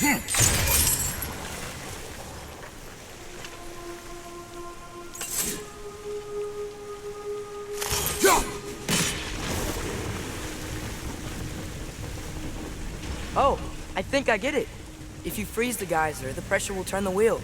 Oh, I think I get it. If you freeze the geyser, the pressure will turn the wheel.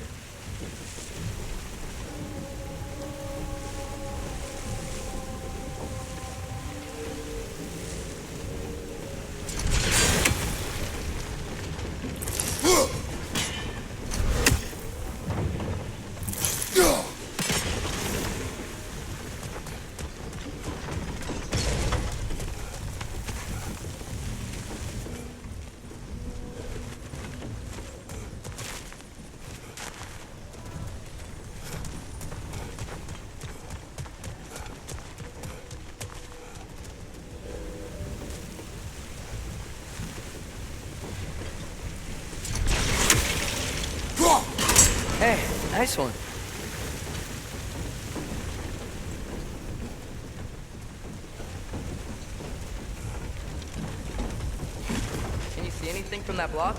Hey, nice one. Can you see anything from that block?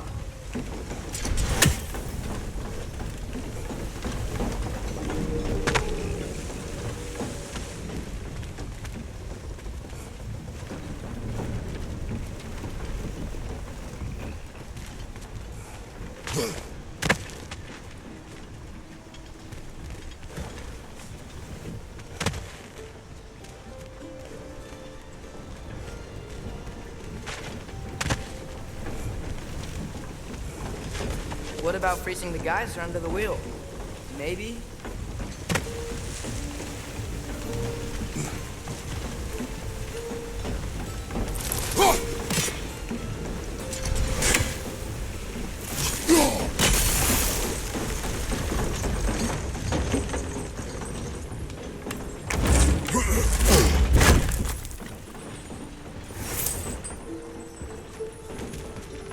What about freezing the geyser under the wheel? Maybe?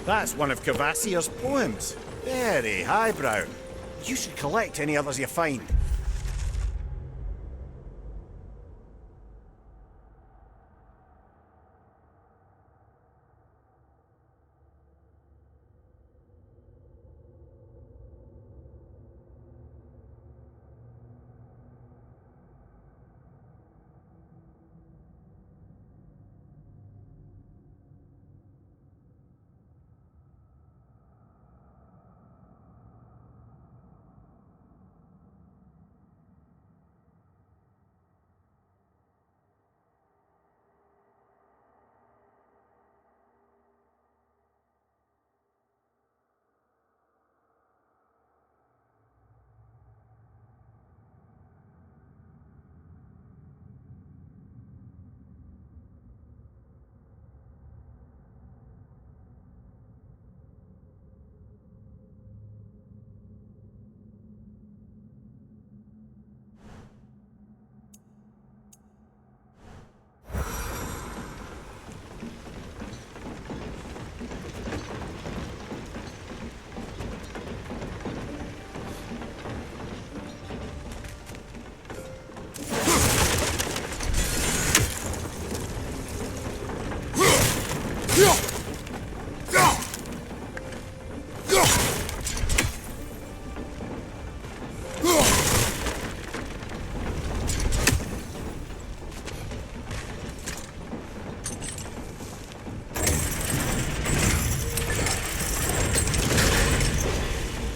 That's one of Cavassier's poems. Very highbrow. You should collect any others you find.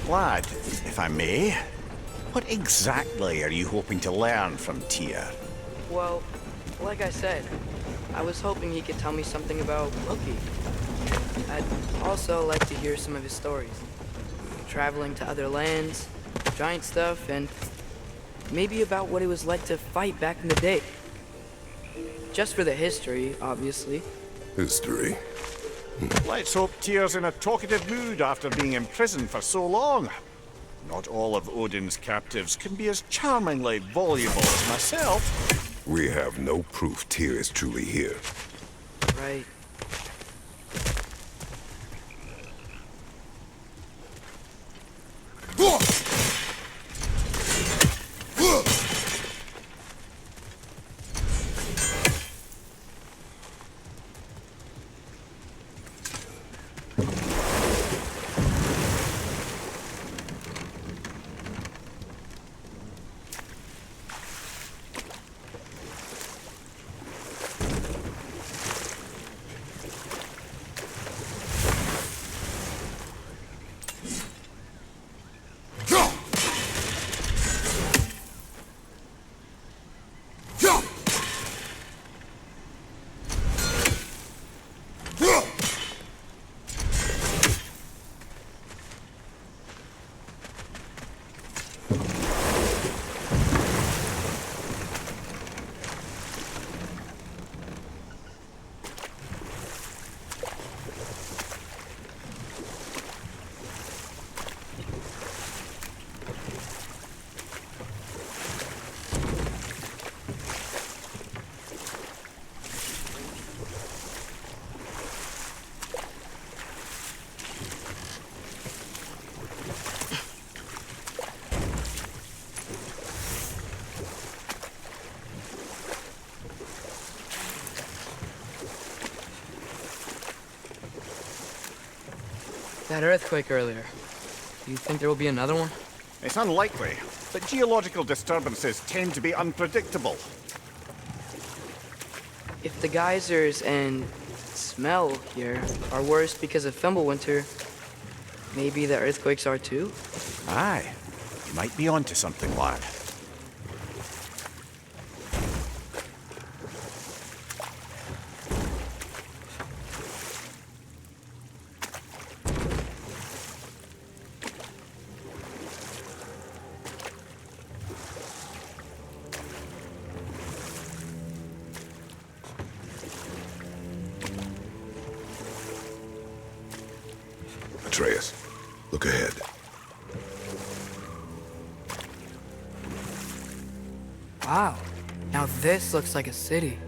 Lad, if I may, what exactly are you hoping to learn from Tyr? Well, like I said, I was hoping he could tell me something about Loki. I'd also like to hear some of his stories. Traveling to other lands, giant stuff, and maybe about what it was like to fight back in the day. Just for the history, obviously. History? Let's hope Tyr's in a talkative mood after being imprisoned for so long. Not all of Odin's captives can be as charmingly voluble as myself. We have no proof Tyr is truly here. Right. That earthquake earlier. Do you think there will be another one? It's unlikely, but geological disturbances tend to be unpredictable. If the geysers and smell here are worse because of Fimbulwinter, maybe the earthquakes are too? Aye, you might be onto something, lad. Atreus, look ahead. Wow. Now this looks like a city.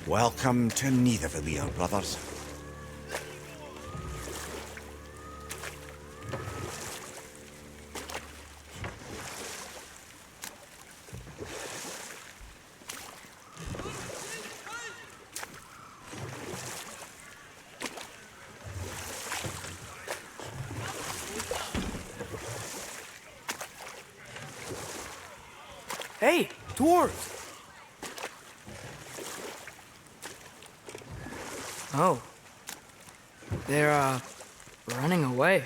Welcome to Nidavellir, brothers. Hey, dwarves! Oh. They're, running away.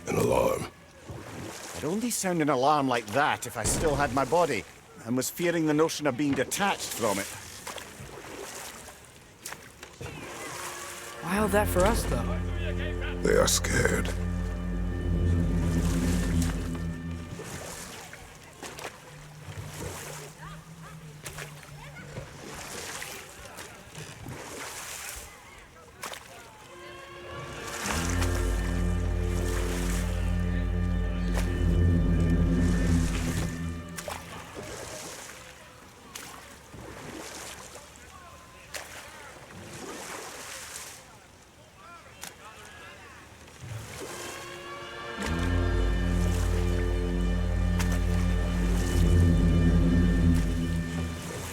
An alarm. I'd only sound an alarm like that if I still had my body, and was fearing the notion of being detached from it. Why all that for us, though? They are scared.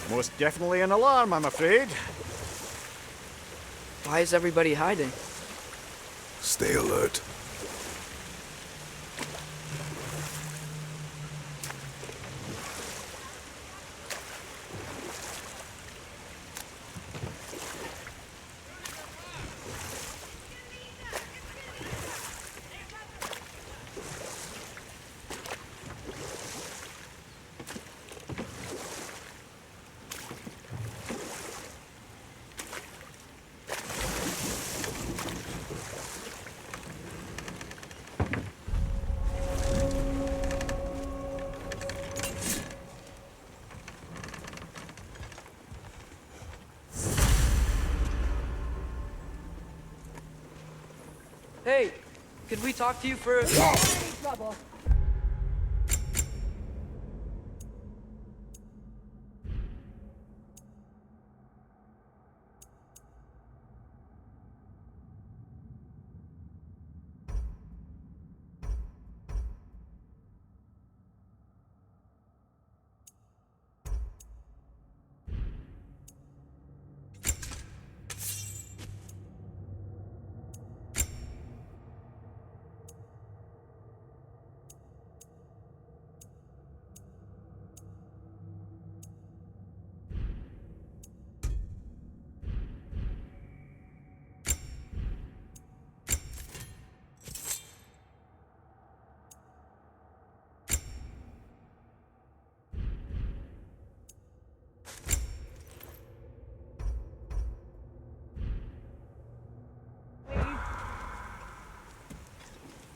Most definitely an alarm, I'm afraid. Why is everybody hiding? Stay alert. Hey, could we talk to you for a... Trouble.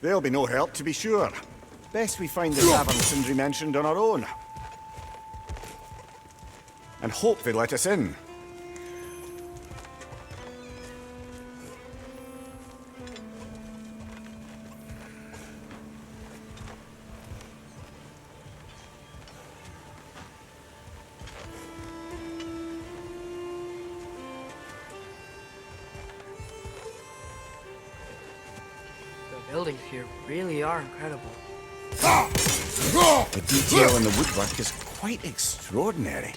They'll be no help, to be sure. Best we find the tavern Sindri mentioned on our own. And hope they let us in. The buildings here really are incredible. The detail in the woodwork is quite extraordinary.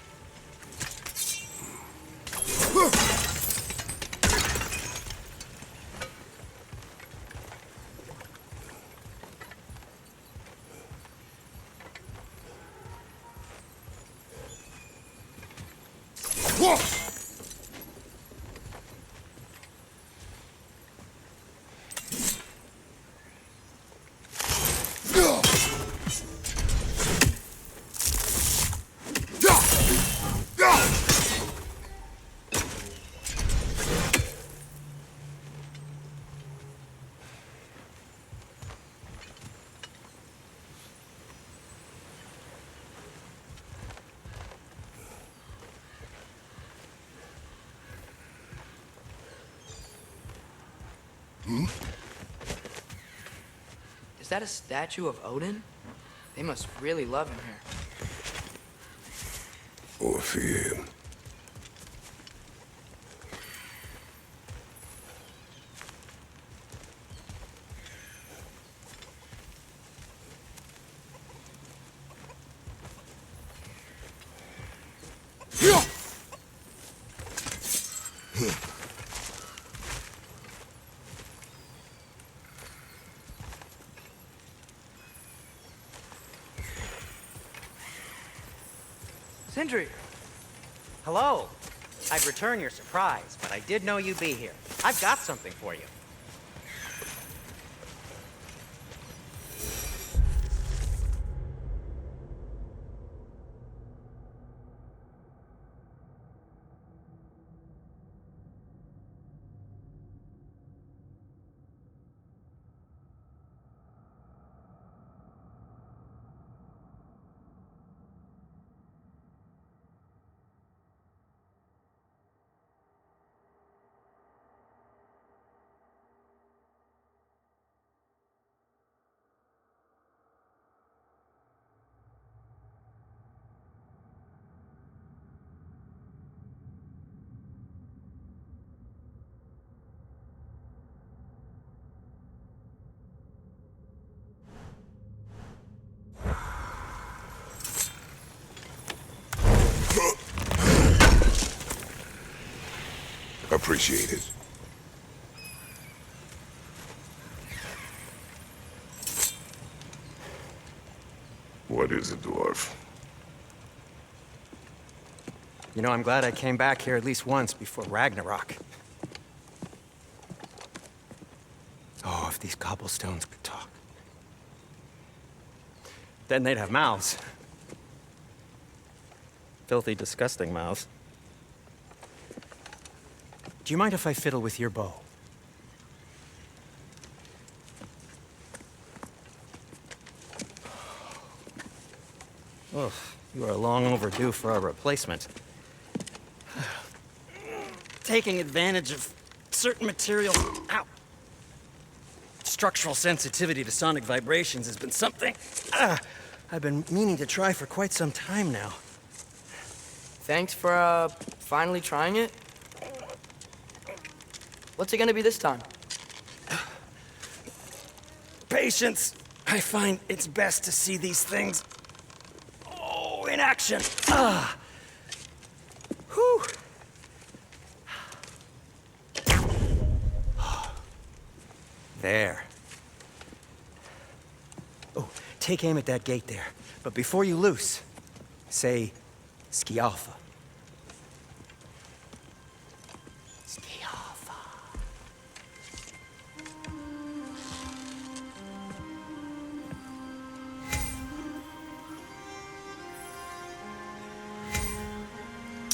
Is that a statue of Odin? They must really love him here. Or fear him. Sindri! Hello. I'd return your surprise, but I did know you'd be here. I've got something for you. Appreciate it. What is it, dwarf? You know, I'm glad I came back here at least once before Ragnarok. Oh, if these cobblestones could talk. Then they'd have mouths. Filthy, disgusting mouths. Do you mind if I fiddle with your bow? Oh, you are long overdue for a replacement. Taking advantage of certain materials. Ow! Structural sensitivity to sonic vibrations has been something I've been meaning to try for quite some time now. Thanks for, finally trying it. What's it gonna be this time? Patience. I find it's best to see these things, in action. Whew. There. Oh, take aim at that gate there. But before you loose, say, Skialfa. Skialfa.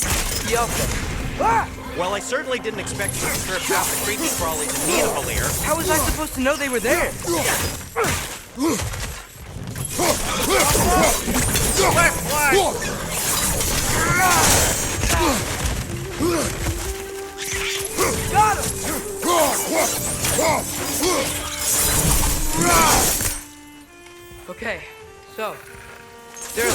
Skialfa. Ah! Well, I certainly didn't expect you to strip half the creepy crawlies in need of a leer. How was I supposed to know they were there? Left flag! Got him! Okay, so, Sterling.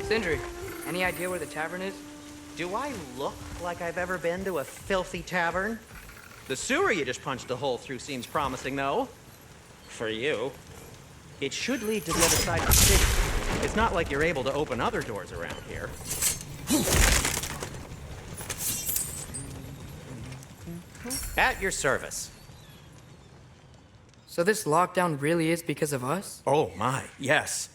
Sindri, any idea where the tavern is? Do I look like I've ever been to a filthy tavern? The sewer you just punched a hole through seems promising, though. For you. It should lead to the other side of the city. It's not like you're able to open other doors around here. At your service. So this lockdown really is because of us? Oh my, yes.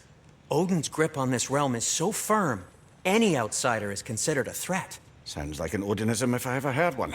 Odin's grip on this realm is so firm, any outsider is considered a threat. Sounds like an Odinism if I ever heard one.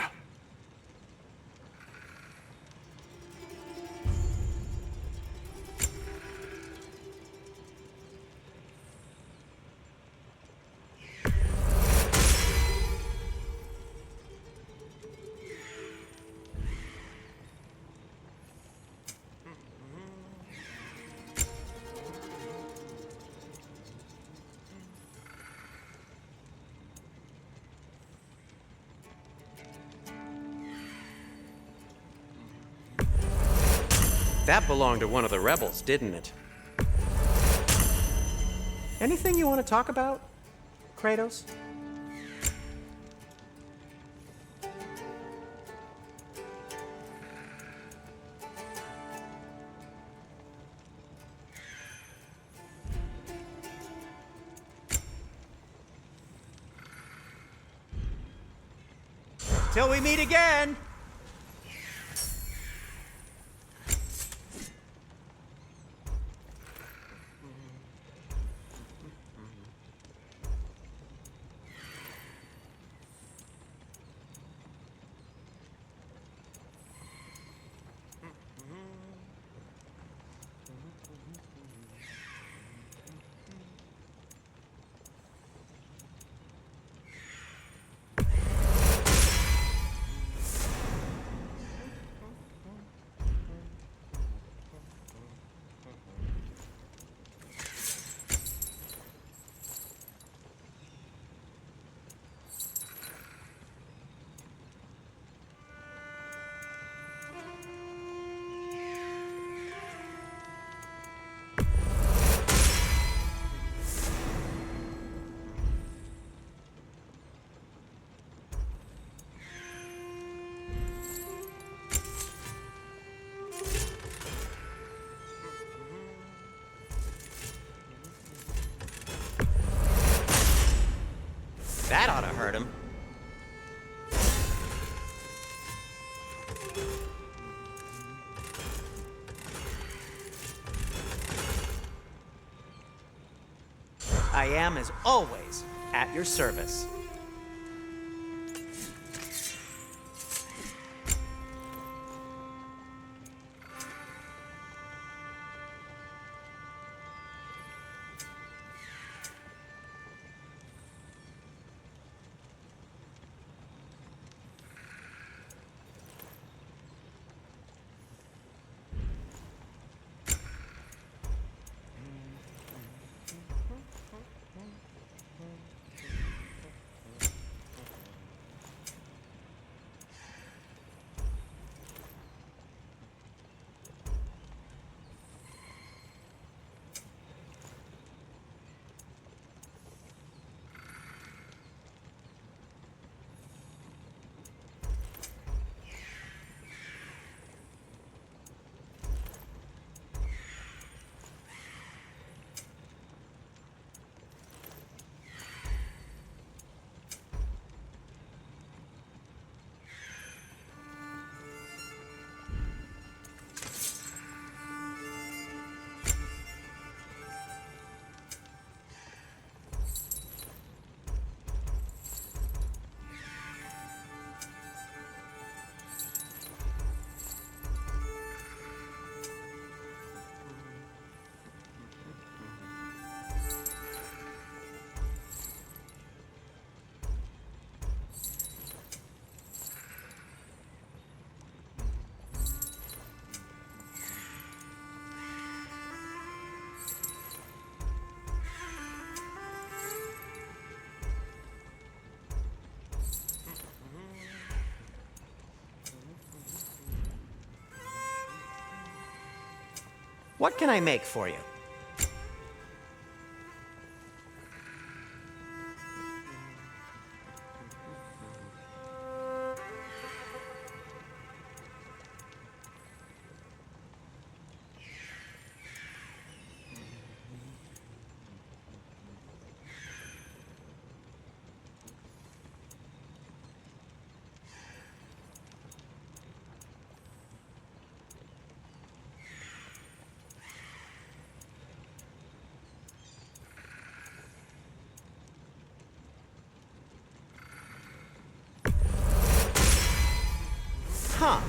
That belonged to one of the rebels, didn't it? Anything you want to talk about, Kratos? Till we meet again! That ought to hurt him. I am, as always, at your service. What can I make for you? Huh.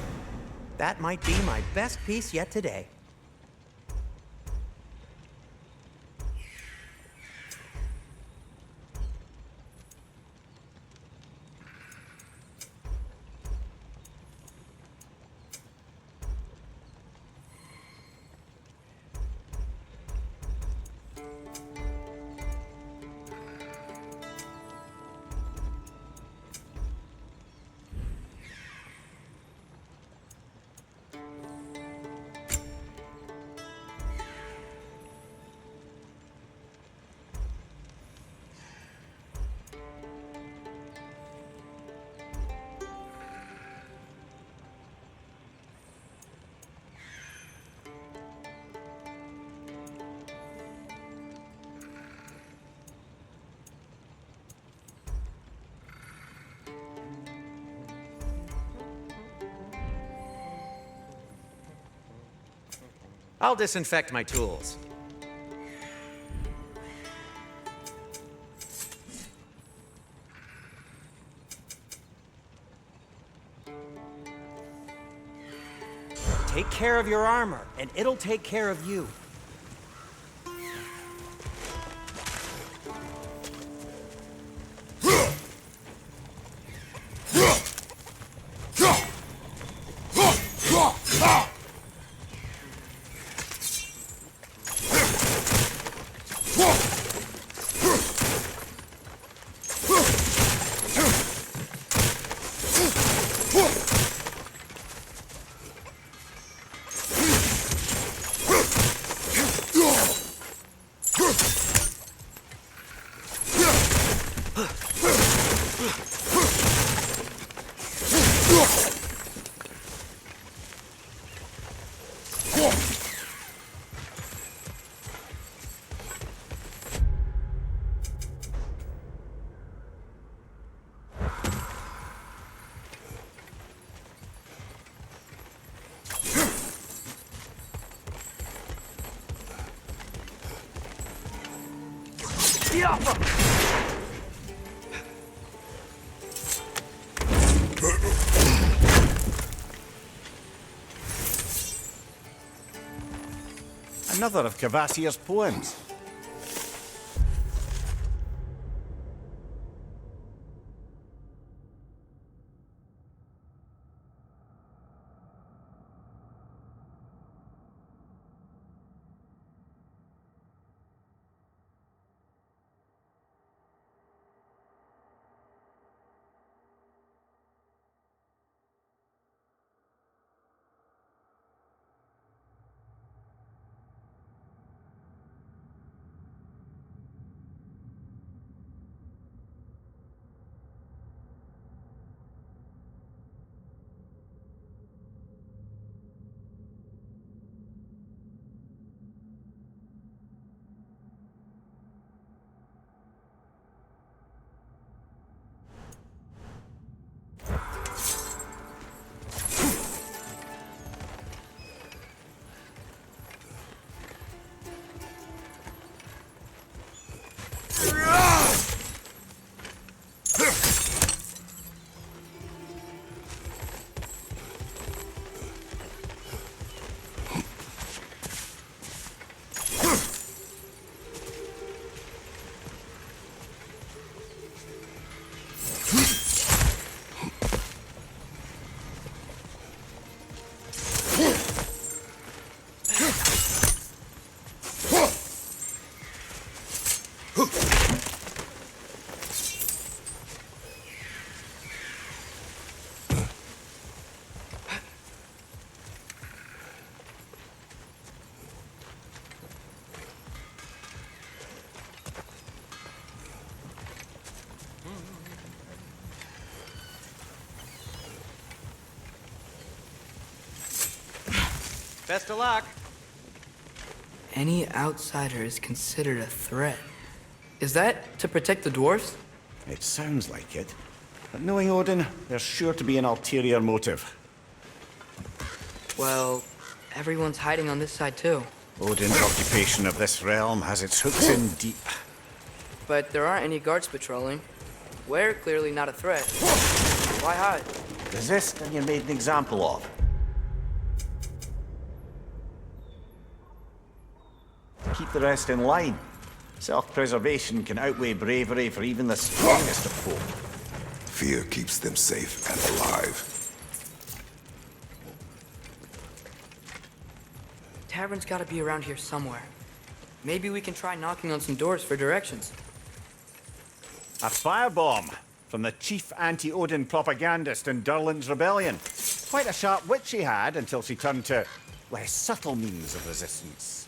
That might be my best piece yet today. I'll disinfect my tools. Take care of your armor, and it'll take care of you. Another of Cavassier's poems. Best of luck. Any outsider is considered a threat. Is that to protect the dwarves? It sounds like it. But knowing Odin, there's sure to be an ulterior motive. Well, everyone's hiding on this side too. Odin's occupation of this realm has its hooks in deep. But there aren't any guards patrolling. We're clearly not a threat. Why hide? Resist and you're made an example of. Keep the rest in line. Self-preservation can outweigh bravery for even the strongest of folk. Fear keeps them safe and alive. Tavern's gotta be around here somewhere. Maybe we can try knocking on some doors for directions. A firebomb from the chief anti-Odin propagandist in Durlin's rebellion. Quite a sharp wit she had until she turned to less subtle means of resistance.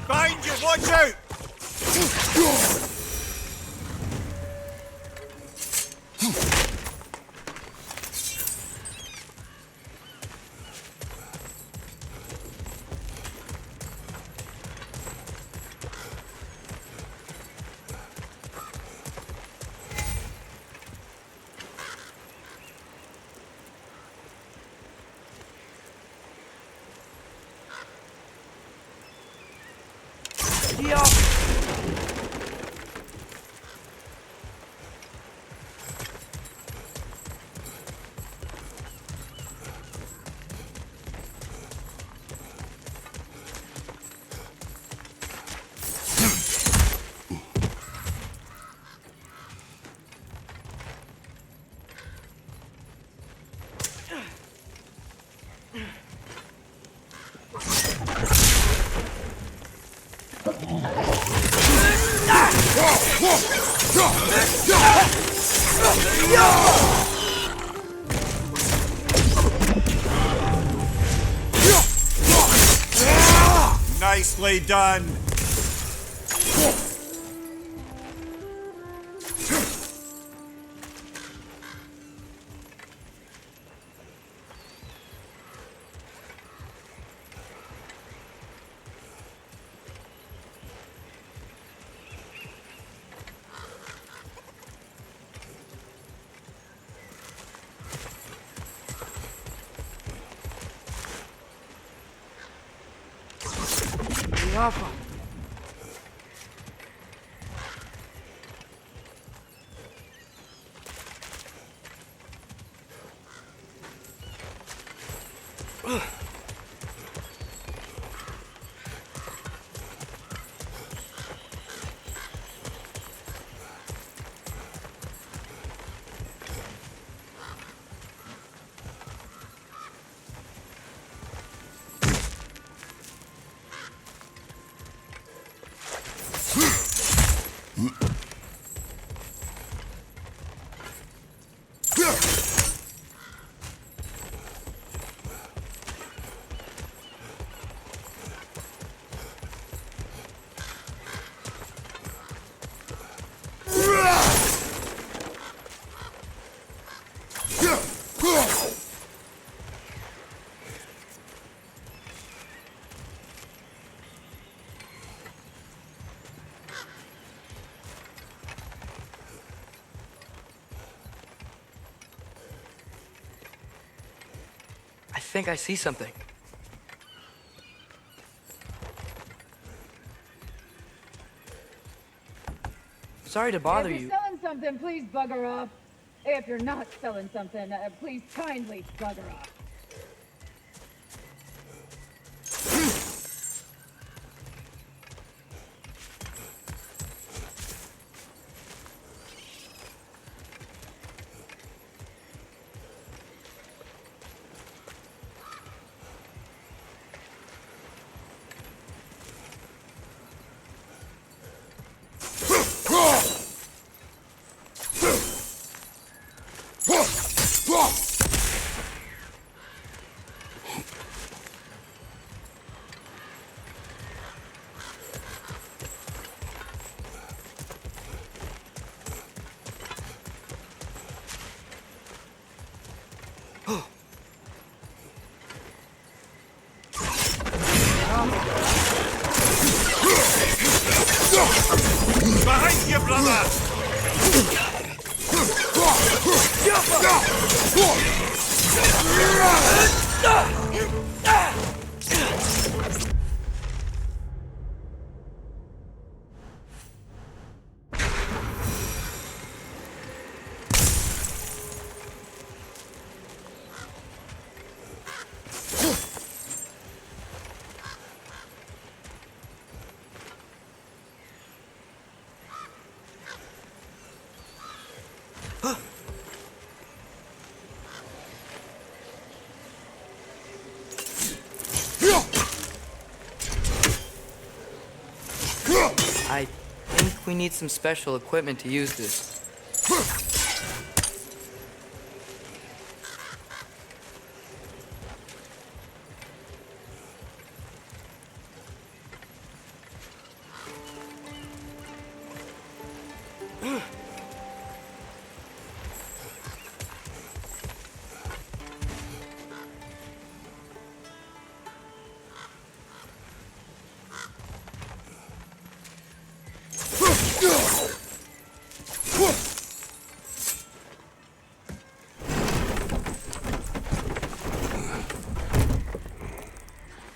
Behind you, watch out! Nicely done. I think I see something. Sorry to bother If you. you're selling something, please bugger off. If you're not selling something, please kindly bugger off. Behind you, brother! I think we need some special equipment to use this.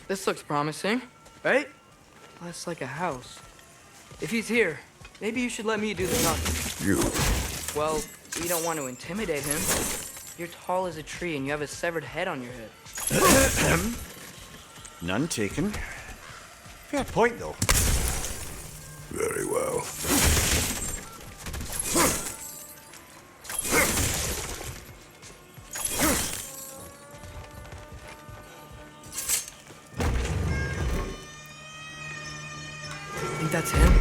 This looks promising, right? Less like a house. If he's here, maybe you should let me do the talking. You. Well, we don't want to intimidate him. You're tall as a tree and you have a severed head on your head. None taken. Fair point, though. Very well. Think that's him?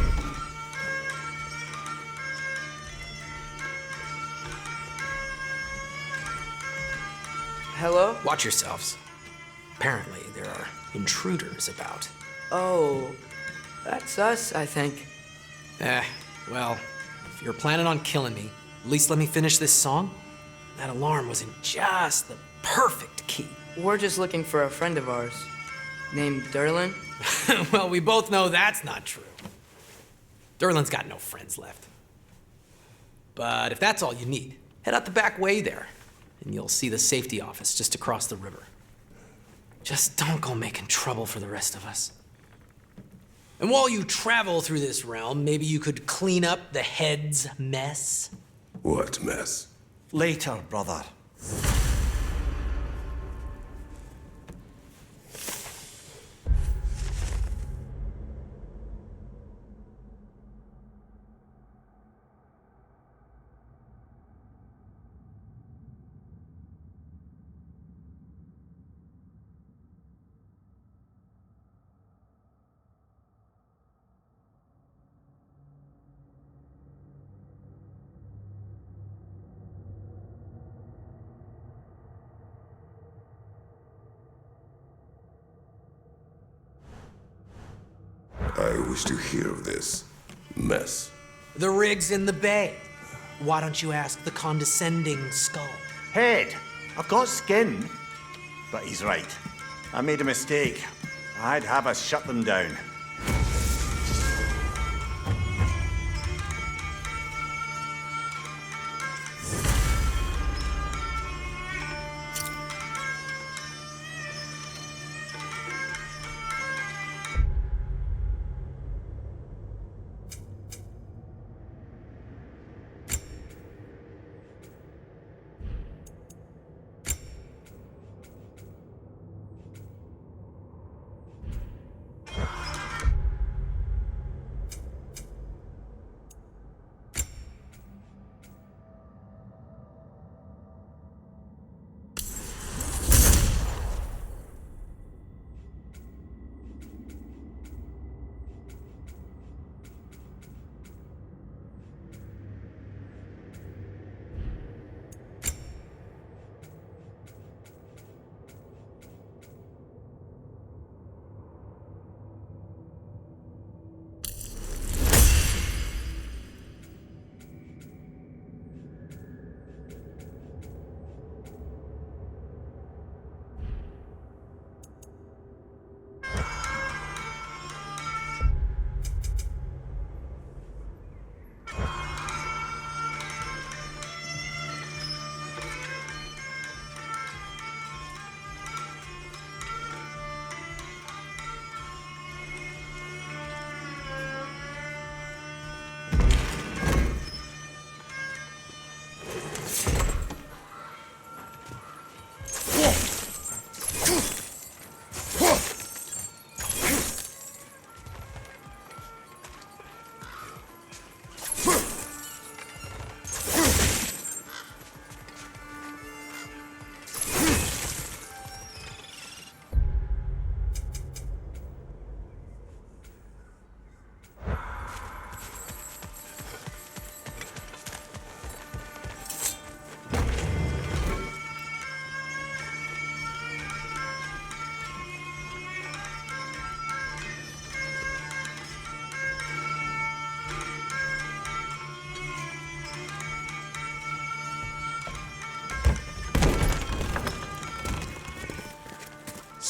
Hello? Watch yourselves. Apparently, there are intruders about. Oh, that's us, I think. Well, if you're planning on killing me, at least let me finish this song. That alarm was in just the perfect key. We're just looking for a friend of ours named Derlin. Well, we both know that's not true. Derlin's got no friends left. But if that's all you need, head out the back way there, and you'll see the safety office just across the river. Just don't go making trouble for the rest of us. And while you travel through this realm, maybe you could clean up the head's mess. What mess? Later, brother. I wish to hear of this mess. The rig's in the bay. Why don't you ask the condescending skull? Head, I've got skin. But he's right. I made a mistake. I'd have us shut them down.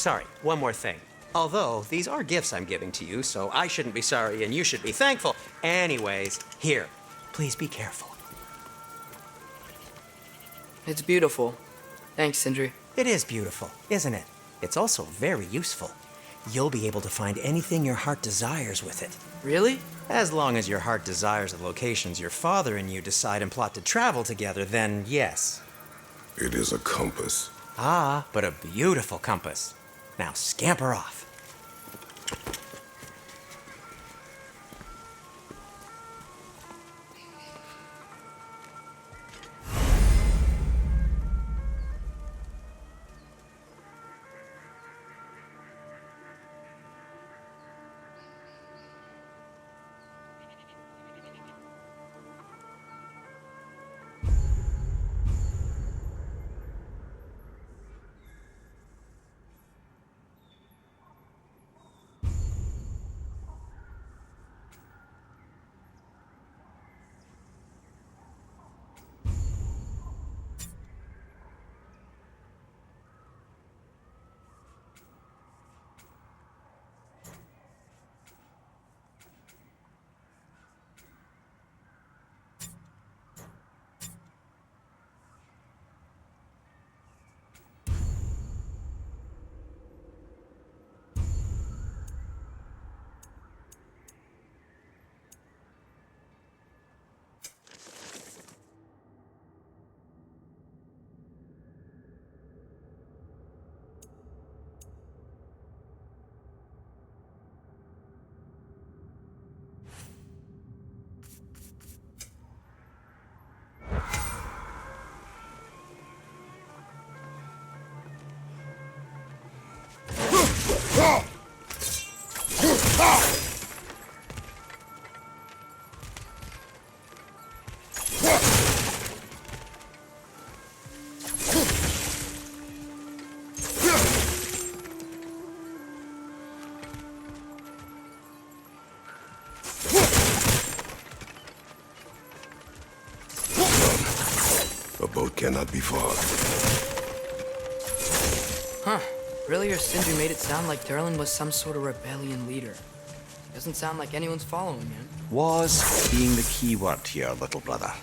sorry, one more thing. Although, these are gifts I'm giving to you, so I shouldn't be sorry and you should be thankful. Anyways, here, please be careful. It's beautiful. Thanks, Sindri. It is beautiful, isn't it? It's also very useful. You'll be able to find anything your heart desires with it. Really? As long as your heart desires the locations your father and you decide and plot to travel together, then yes. It is a compass. Ah, but a beautiful compass. Now scamper off. A boat cannot be far. Huh. Really, your Sindri made it sound like Durlin was some sort of rebellion leader. Doesn't sound like anyone's following him. Was being the key word here, little brother.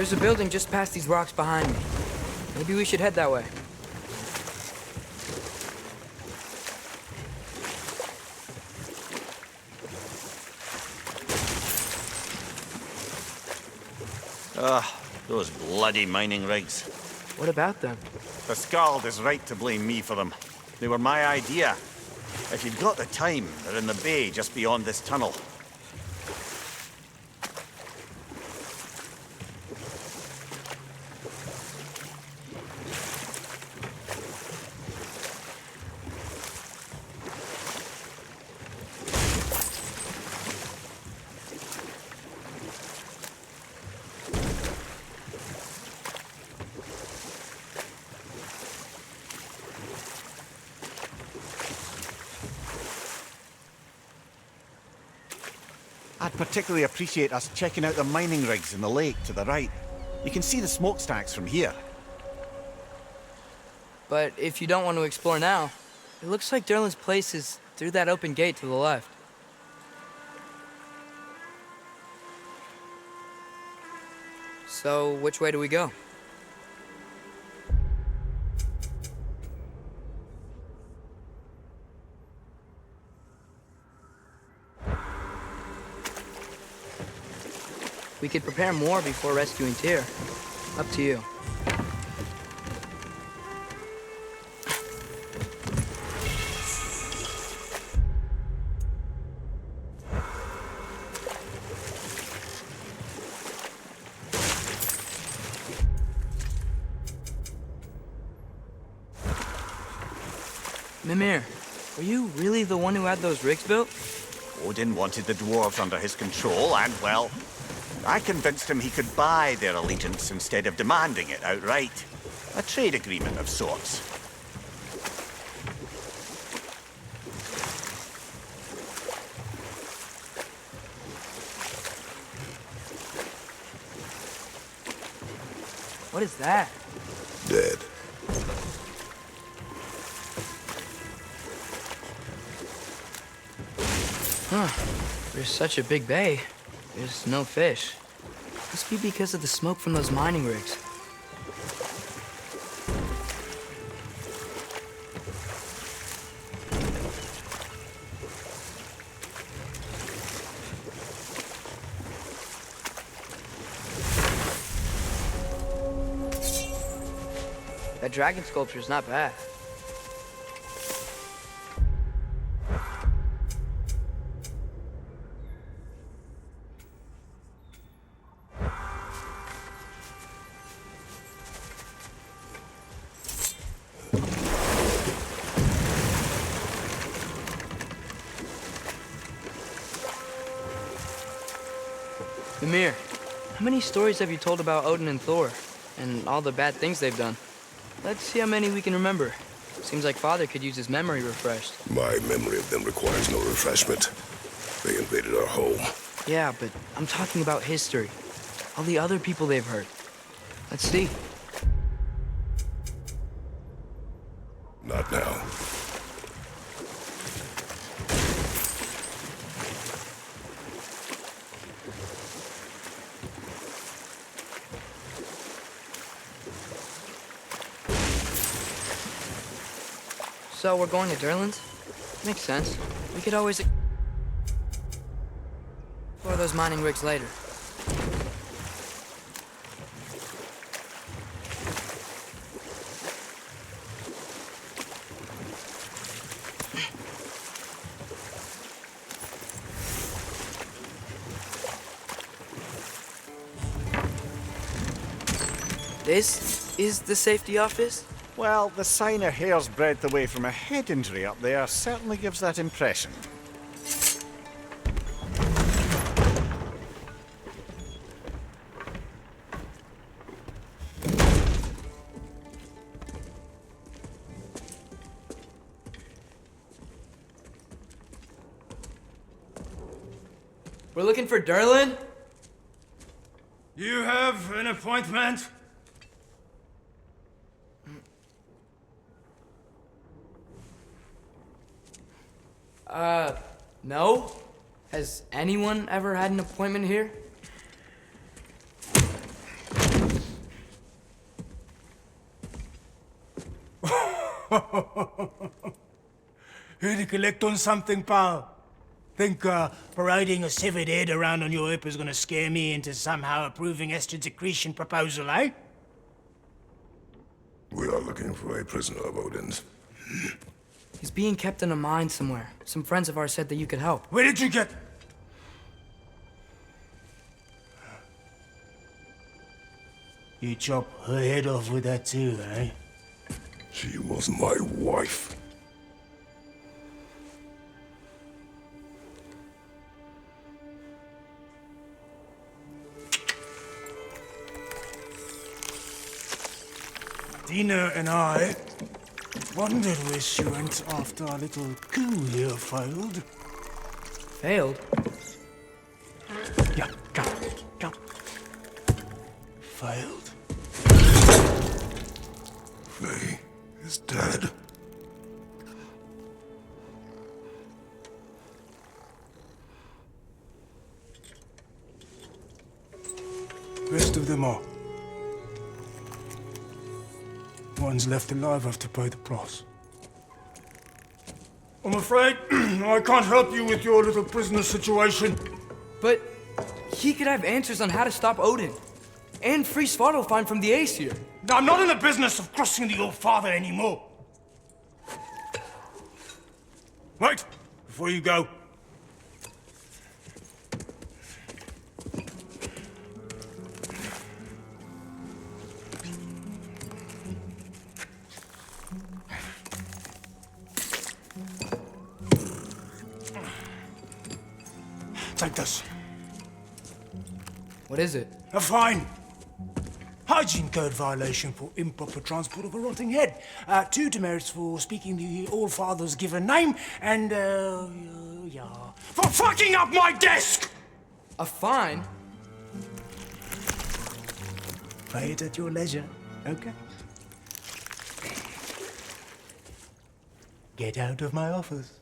There's a building just past these rocks behind me. Maybe we should head that way. Those bloody mining rigs. What about them? The Skald is right to blame me for them. They were my idea. If you've got the time, they're in the bay just beyond this tunnel. I'd particularly appreciate us checking out the mining rigs in the lake to the right. You can see the smokestacks from here. But if you don't want to explore now, it looks like Derlin's place is through that open gate to the left. So, which way do we go? We could prepare more before rescuing Tyr. Up to you. Mimir, were you really the one who had those rigs built? Odin wanted the dwarves under his control, and, well, I convinced him he could buy their allegiance instead of demanding it outright. A trade agreement of sorts. What is that? Dead. Huh. There's such a big bay. There's no fish. Must be because of the smoke from those mining rigs. That dragon sculpture's not bad. Mimir, how many stories have you told about Odin and Thor, and all the bad things they've done? Let's see how many we can remember. Seems like Father could use his memory refreshed. My memory of them requires no refreshment. They invaded our home. Yeah, but I'm talking about history. All the other people they've hurt. Let's see. Not now. So we're going to Derlin's? Makes sense. We could always explore those mining rigs later. This is the safety office? Well, the sign a hair's breadth away from a head injury up there certainly gives that impression. We're looking for Derlin? You have an appointment? No? Has anyone ever had an appointment here? Here to collect on something, pal. Think parading a severed head around on your hip is gonna scare me into somehow approving estrogen secretion proposal, eh? We are looking for a prisoner of Odin's. He's being kept in a mine somewhere. Some friends of ours said that you could help. Where did you get... You chop her head off with that too, eh? She was my wife. Dina and I wondered where she went after our little coup here failed. Failed? Yeah, come. Failed. Faye is dead. Rest of them are. Ones left alive have to pay the price. I'm afraid I can't help you with your little prisoner situation. But he could have answers on how to stop Odin. And free Svartalfheim from the Aesir. I'm not in the business of crossing the old father anymore. Wait, before you go. Take this. What is it? A fine. Hygiene code violation for improper transport of a rotting head. 2 demerits for speaking the All-Father's given name, and, yeah. For fucking up my desk! A fine? Pay it at your leisure, okay? Get out of my office.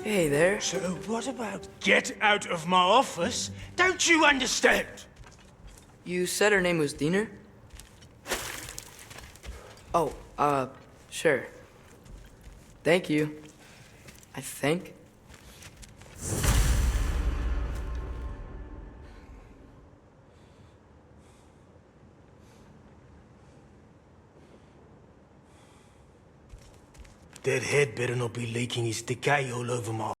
Hey there. So what about get out of my office? Don't you understand? You said her name was Diener? Oh, sure. Thank you. I think. That head better not be leaking his decay all over my